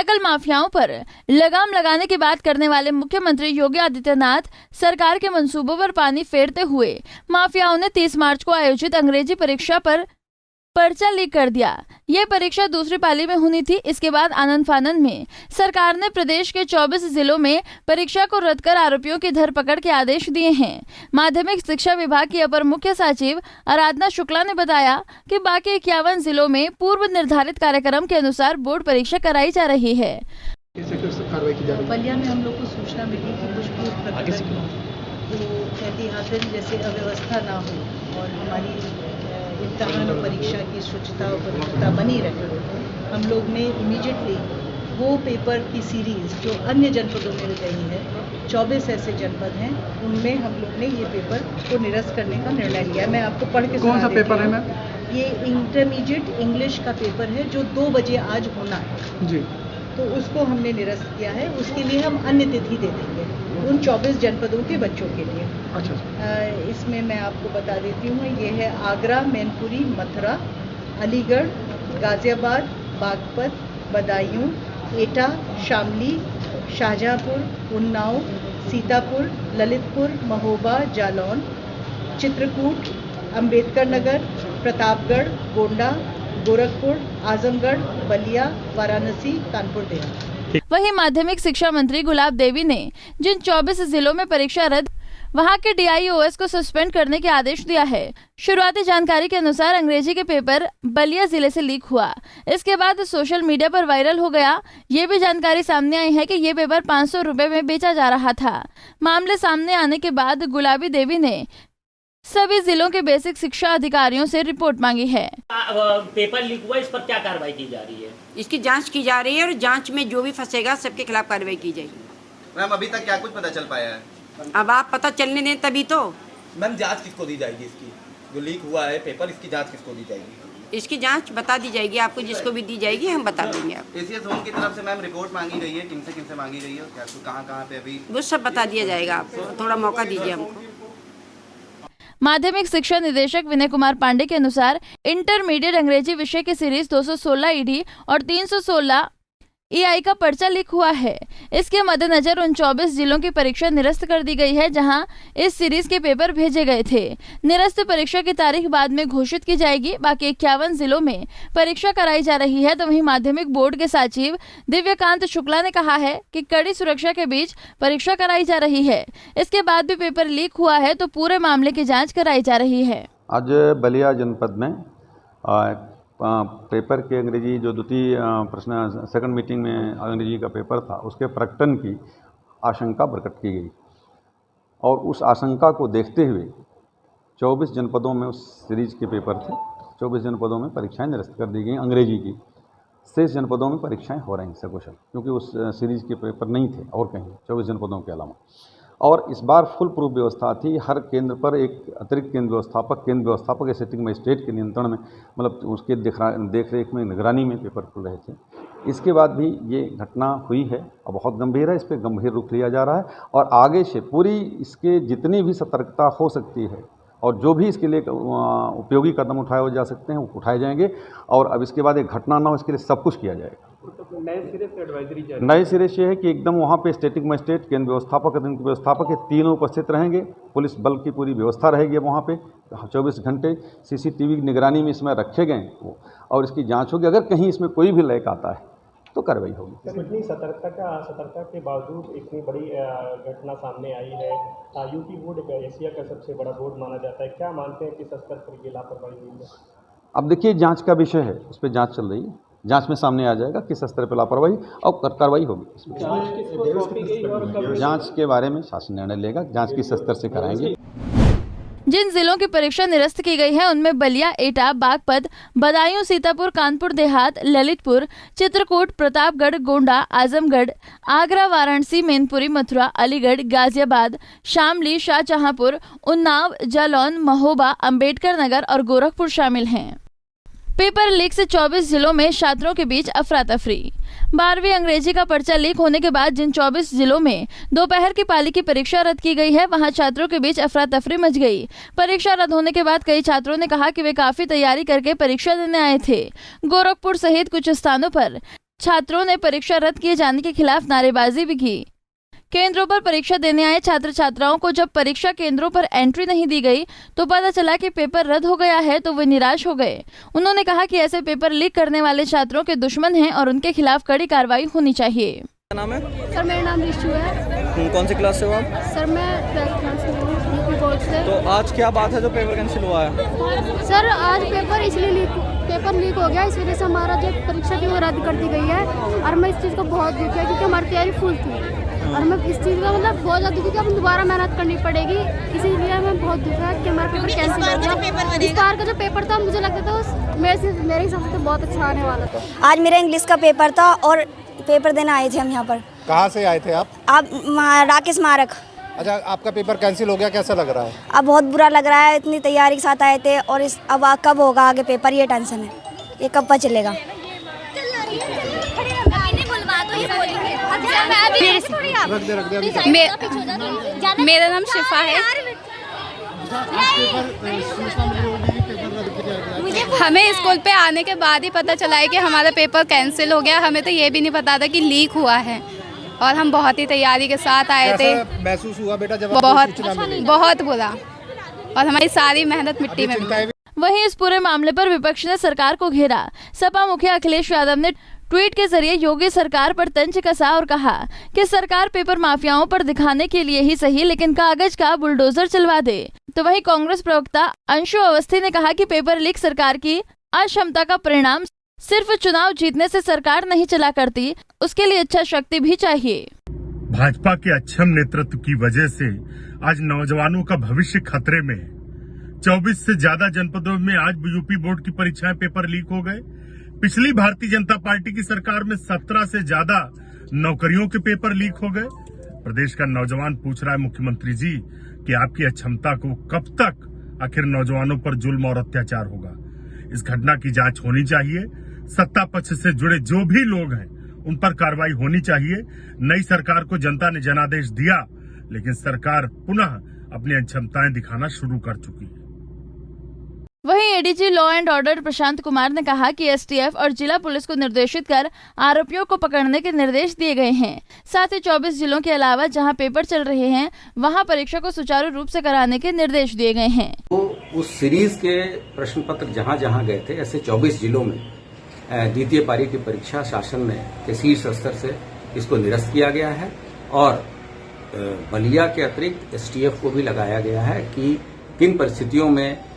नकल माफियाओं पर लगाम लगाने की बात करने वाले मुख्यमंत्री योगी आदित्यनाथ सरकार के मंसूबों पर पानी फेरते हुए माफियाओं ने 30 मार्च को आयोजित अंग्रेजी परीक्षा पर पर्चा लीक कर दिया। ये परीक्षा दूसरी पाली में होनी थी। इसके बाद आनंद फानंद में सरकार ने प्रदेश के 24 जिलों में परीक्षा को रद्द कर आरोपियों की धरपकड़ के आदेश दिए हैं। माध्यमिक शिक्षा विभाग की अपर मुख्य सचिव आराधना शुक्ला ने बताया कि बाकी 51 जिलों में पूर्व निर्धारित कार्यक्रम के अनुसार बोर्ड परीक्षा कराई जा रही है। बलिया में हम लोग को सूचना मिली कि कुछ पूर्व ऐतिहासिक जैसे अव्यवस्था ना हो और हमारी इम्तिहान और परीक्षा की शुचिता और पवित्रता बनी रहे, हम लोग ने इमीडिएटली वो पेपर की सीरीज जो अन्य जनपदों में गई है, 24 ऐसे जनपद हैं, उनमें हम लोग ने ये पेपर को निरस्त करने का निर्णय लिया। मैं आपको पढ़ के कौन सा पेपर है मैम? ये इंटरमीडिएट इंग्लिश का पेपर है जो 2 बजे आज होना है जी, तो उसको हमने निरस्त किया है। उसके लिए हम अन्य तिथि दे देंगे उन 24 जनपदों के बच्चों के लिए। अच्छा। इसमें मैं आपको बता देती हूँ, ये है आगरा, मैनपुरी, मथुरा, अलीगढ़, गाजियाबाद, बागपत, बदायूं, एटा, शामली, शाहजहाँपुर, उन्नाव, सीतापुर, ललितपुर, महोबा, जालौन, चित्रकूट, अंबेडकर नगर, प्रतापगढ़, गोंडा, गोरखपुर, आजमगढ़, बलिया, वाराणसी, कानपुर देहात। वहीं माध्यमिक शिक्षा मंत्री गुलाब देवी ने जिन 24 जिलों में परीक्षा रद्द, वहां के DIOS को सस्पेंड करने के आदेश दिया है। शुरुआती जानकारी के अनुसार अंग्रेजी के पेपर बलिया जिले से लीक हुआ। इसके बाद सोशल मीडिया पर वायरल हो गया। ये भी जानकारी सामने आई है कि ये पेपर 500 रुपए में बेचा जा रहा था। मामले सामने आने के बाद गुलाबी देवी ने सभी जिलों के बेसिक शिक्षा अधिकारियों से रिपोर्ट मांगी है। पेपर लीक हुआ, इस पर क्या कार्रवाई की जा रही है? इसकी जांच की जा रही है और जांच में जो भी फंसेगा सबके खिलाफ कार्रवाई की जाएगी। मैम अभी तक क्या कुछ पता चल पाया है? अब आप पता चलने दें तभी तो। मैम जांच किसको दी जाएगी? इसकी जो लीक हुआ है पेपर, इसकी जांच किसको दी जाएगी? इसकी जांच बता दी जाएगी आपको, जिसको भी दी जाएगी हम बता देंगे आपको। ACS जोन की तरफ से मैम रिपोर्ट मांगी गई है, किनसे मांगी गई है, कहाँ पे अभी वो सब बता दिया जाएगा आपको, थोड़ा मौका दीजिए हमको। माध्यमिक शिक्षा निदेशक विनय कुमार पांडे के अनुसार इंटरमीडिएट अंग्रेजी विषय की सीरीज 216 ED और 316 EI का पर्चा लीक हुआ है। इसके मद्देनजर उन 24 जिलों की परीक्षा निरस्त कर दी गई है जहां इस सीरीज के पेपर भेजे गए थे। निरस्त परीक्षा की तारीख बाद में घोषित की जाएगी। बाकी 51 जिलों में परीक्षा कराई जा रही है। तो वहीं माध्यमिक बोर्ड के सचिव दिव्यकांत शुक्ला ने कहा है कि कड़ी सुरक्षा के बीच परीक्षा कराई जा रही है। इसके बाद भी पेपर लीक हुआ है तो पूरे मामले की जाँच कराई जा रही है। आज बलिया जनपद में पेपर के अंग्रेजी जो द्वितीय प्रश्न सेकंड मीटिंग में अंग्रेजी का पेपर था, उसके प्रकटन की आशंका प्रकट की गई और उस आशंका को देखते हुए 24 जनपदों में उस सीरीज के पेपर थे। 24 जनपदों में परीक्षाएं निरस्त कर दी गई अंग्रेजी की। शेष जनपदों में परीक्षाएं हो रही सकुशल, क्योंकि उस सीरीज के पेपर नहीं थे और कहीं 24 जनपदों के अलावा। और इस बार फुल प्रूफ व्यवस्था थी। हर केंद्र पर एक अतिरिक्त केंद्र व्यवस्थापक या सिटिंग मजिस्ट्रेट के नियंत्रण में, मतलब उसके देख रेख में, निगरानी में पेपर खुल रहे थे। इसके बाद भी ये घटना हुई है और बहुत गंभीर है। इस पर गंभीर रुख लिया जा रहा है और आगे से पूरी इसके जितनी भी सतर्कता हो सकती है और जो भी इसके लिए उपयोगी कदम उठाए जा सकते हैं वो उठाए जाएंगे। और अब इसके बाद एक घटना ना हो, इसके लिए सब कुछ किया जाएगा। नए सिरे से एडवाइजरी जारी, नए सिरे से है कि एकदम वहाँ पे स्टेटिक मजिस्ट्रेट, केंद्र व्यवस्थापक ये तीनों उपस्थित रहेंगे। पुलिस बल की पूरी व्यवस्था रहेगी वहाँ पे। 24 घंटे CCTV निगरानी में इसमें रखे गए वो, और इसकी जांच होगी। अगर कहीं इसमें कोई भी लैक आता है तो कार्रवाई होगी। इतनी सतर्कता के बावजूद इतनी बड़ी घटना सामने आई है। यूपी बोर्ड एशिया का सबसे बड़ा बोर्ड माना जाता है। क्या मानते हैं कि स्तर पर ये लापरवाही हुई है? अब देखिए, जांच का विषय है, उस पर जांच चल रही है। जांच में सामने आ जाएगा किस स्तर पर लापरवाही और कार्रवाई होगी। जांच के बारे में शासन निर्णय लेगा, जांच किस स्तर से कराएंगे। जिन जिलों की परीक्षा निरस्त की गई है उनमें बलिया, एटा, बागपत, बदायूं, सीतापुर, कानपुर देहात, ललितपुर, चित्रकूट, प्रतापगढ़, गोंडा, आजमगढ़, आगरा, वाराणसी, मैनपुरी, मथुरा, अलीगढ़, गाजियाबाद, शामली, शाहजहाँपुर, उन्नाव, जालौन, महोबा, अंबेडकर नगर और गोरखपुर शामिल हैं। पेपर लीक से 24 जिलों में छात्रों के बीच अफरा तफरी। 12वीं अंग्रेजी का पर्चा लीक होने के बाद जिन 24 जिलों में दोपहर की पाली की परीक्षा रद्द की गई है, वहां छात्रों के बीच अफरा तफरी मच गई। परीक्षा रद्द होने के बाद कई छात्रों ने कहा कि वे काफी तैयारी करके परीक्षा देने आए थे। गोरखपुर सहित कुछ स्थानों पर छात्रों ने परीक्षा रद्द किए जाने के खिलाफ नारेबाजी भी की। केंद्रों पर परीक्षा देने आए छात्र छात्राओं को जब परीक्षा केंद्रों पर एंट्री नहीं दी गई तो पता चला कि पेपर रद्द हो गया है तो वे निराश हो गए। उन्होंने कहा कि ऐसे पेपर लीक करने वाले छात्रों के दुश्मन हैं और उनके खिलाफ कड़ी कार्रवाई होनी चाहिए। क्या नाम है? सर मेरा नाम रिशु है। कौन सी क्लास से हो आप? सर मैं 12th क्लास में हूँ, यूपी बोर्ड से। तो आज क्या बात है जो पेपर कैंसिल हुआ है? सर आज पेपर लीक हो गया, इस वजह से हमारा जो परीक्षा थी वो रद्द कर दी गई है और मैं इस चीज़ को बहुत दुख है क्योंकि हमारी तैयारी फुल थी और मैं इस चीज़ का मतलब बहुत ज़्यादा दुखी कि अब दोबारा मेहनत करनी पड़ेगी, इसीलिए मैं बहुत दुख है कि हमारा पेपर कैंसिल हो गया। इस बार का जो पेपर था मुझे लगता था मेरे हिसाब से तो बहुत अच्छा आने वाला था। आज मेरा इंग्लिश का पेपर था और पेपर देने आए थे हम यहाँ पर। कहाँ से आए थे आप? राकेश मारक। अच्छा, आपका पेपर कैंसिल हो गया, कैसा लग रहा है? अब बहुत बुरा लग रहा है, इतनी तैयारी के साथ आए थे और अब कब होगा आगे पेपर, ये टेंशन है, ये कब पता चलेगा। मेरा नाम शिफा है। हमें स्कूल पे आने के बाद ही पता चला है कि हमारा पेपर कैंसिल हो गया। हमें तो ये भी नहीं पता था कि लीक हुआ है और हम बहुत ही तैयारी के साथ आए थे। महसूस हुआ बेटा जब बहुत बुरा और हमारी सारी मेहनत मिट्टी में। वहीं इस पूरे मामले पर विपक्ष ने सरकार को घेरा। सपा मुखिया अखिलेश यादव ने ट्वीट के जरिए योगी सरकार पर तंज कसा और कहा कि सरकार पेपर माफियाओं पर दिखाने के लिए ही सही लेकिन कागज का बुलडोजर चलवा दे। तो वहीं कांग्रेस प्रवक्ता अंशु अवस्थी ने कहा कि पेपर लीक सरकार की अक्षमता का परिणाम, सिर्फ चुनाव जीतने से सरकार नहीं चला करती, उसके लिए इच्छा शक्ति भी चाहिए। भाजपा के अक्षम नेतृत्व की वजह से आज नौजवानों का भविष्य खतरे में है। 24 से ज्यादा जनपदों में आज यूपी बोर्ड की परीक्षाएं पेपर लीक हो गए। पिछली भारतीय जनता पार्टी की सरकार में 17 से ज्यादा नौकरियों के पेपर लीक हो गए। प्रदेश का नौजवान पूछ रहा है मुख्यमंत्री जी कि आपकी अक्षमता को कब तक आखिर नौजवानों पर जुल्म और अत्याचार होगा। इस घटना की जांच होनी चाहिए। सत्ता पक्ष से जुड़े जो भी लोग हैं उन पर कार्रवाई होनी चाहिए। नई सरकार को जनता ने जनादेश दिया लेकिन सरकार पुनः अपनी अक्षमताएं दिखाना शुरू कर चुकी है। वहीं ADG law and order Prashant Kumar ने कहा कि एसटीएफ और जिला पुलिस को निर्देशित कर आरोपियों को पकड़ने के निर्देश दिए गए हैं। साथ ही 24 जिलों के अलावा जहां पेपर चल रहे हैं वहां परीक्षा को सुचारू रूप से कराने के निर्देश दिए गए हैं। तो उस सीरीज के प्रश्न पत्र जहां जहां गए थे ऐसे 24 जिलों में द्वितीय पारी की परीक्षा शासन में के शीर्ष स्तर से इसको निरस्त किया गया है और बलिया के अतिरिक्त एसटीएफ को भी लगाया गया है कि किन परिस्थितियों में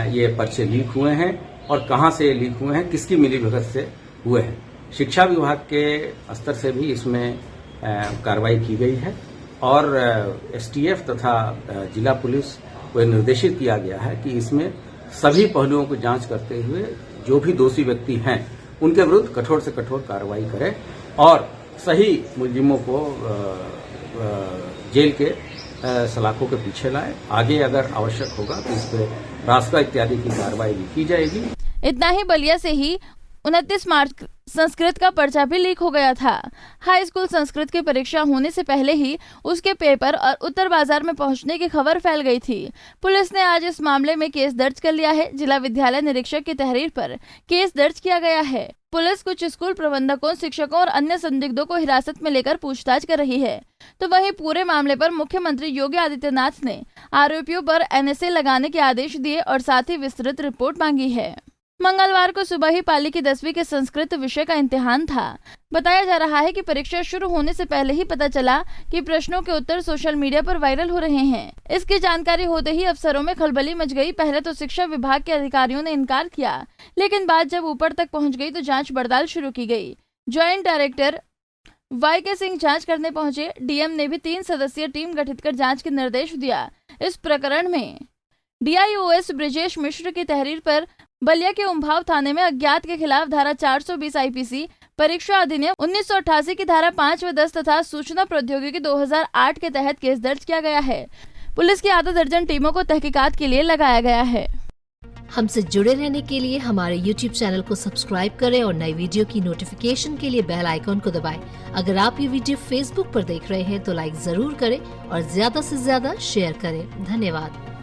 ये पर्चे लीक हुए हैं और कहां से लीक हुए हैं, किसकी मिलीभगत से हुए हैं। शिक्षा विभाग के स्तर से भी इसमें कार्रवाई की गई है और एसटीएफ तथा जिला पुलिस को निर्देशित किया गया है कि इसमें सभी पहलुओं को जांच करते हुए जो भी दोषी व्यक्ति हैं उनके विरुद्ध कठोर से कठोर कार्रवाई करें और सही मुलजिमों को जेल के सलाखों के पीछे लाए। आगे अगर आवश्यक होगा तो इस पर रास्ता इत्यादि की कार्रवाई भी की जाएगी। इतना ही बलिया से ही 29 मार्च संस्कृत का पर्चा भी लीक हो गया था। हाई स्कूल संस्कृत की परीक्षा होने से पहले ही उसके पेपर और उत्तर बाजार में पहुंचने की खबर फैल गई थी। पुलिस ने आज इस मामले में केस दर्ज कर लिया है। जिला विद्यालय निरीक्षक की तहरीर पर केस दर्ज किया गया है। पुलिस कुछ स्कूल प्रबंधकों, शिक्षकों और अन्य संदिग्धों को हिरासत में लेकर पूछताछ कर रही है। तो वहीं पूरे मामले पर मुख्यमंत्री योगी आदित्यनाथ ने आरोपियों पर एनएसए लगाने के आदेश दिए और साथ ही विस्तृत रिपोर्ट मांगी है। मंगलवार को सुबह ही पाली की 10वीं के संस्कृत विषय का इम्तिहान था। बताया जा रहा है कि परीक्षा शुरू होने से पहले ही पता चला कि प्रश्नों के उत्तर सोशल मीडिया पर वायरल हो रहे हैं। इसकी जानकारी होते ही अफसरों में खलबली मच गई। पहले तो शिक्षा विभाग के अधिकारियों ने इनकार किया, लेकिन बात जब ऊपर तक पहुंच गई तो जांच पड़ताल शुरू की गई। ज्वाइंट डायरेक्टर YK सिंह जांच करने पहुंचे। डीएम ने भी 3 सदस्यीय टीम गठित कर जांच के निर्देश दिया। इस प्रकरण में DIOS ब्रिजेश मिश्र की तहरीर पर बलिया के उम्भाव थाने में अज्ञात के खिलाफ धारा 420 IPC, परीक्षा अधिनियम 1988 की धारा 5 व 10 तथा सूचना प्रौद्योगिकी 2008 के तहत केस दर्ज किया गया है। पुलिस की आधा दर्जन टीमों को तहकीकात के लिए लगाया गया है। हमसे जुड़े रहने के लिए हमारे YouTube चैनल को सब्सक्राइब करें और नई वीडियो की नोटिफिकेशन के लिए बेल आइकॉन को दबाएं। अगर आप ये वीडियो Facebook पर देख रहे हैं तो लाइक जरूर करें और ज्यादा से ज्यादा शेयर करें। धन्यवाद।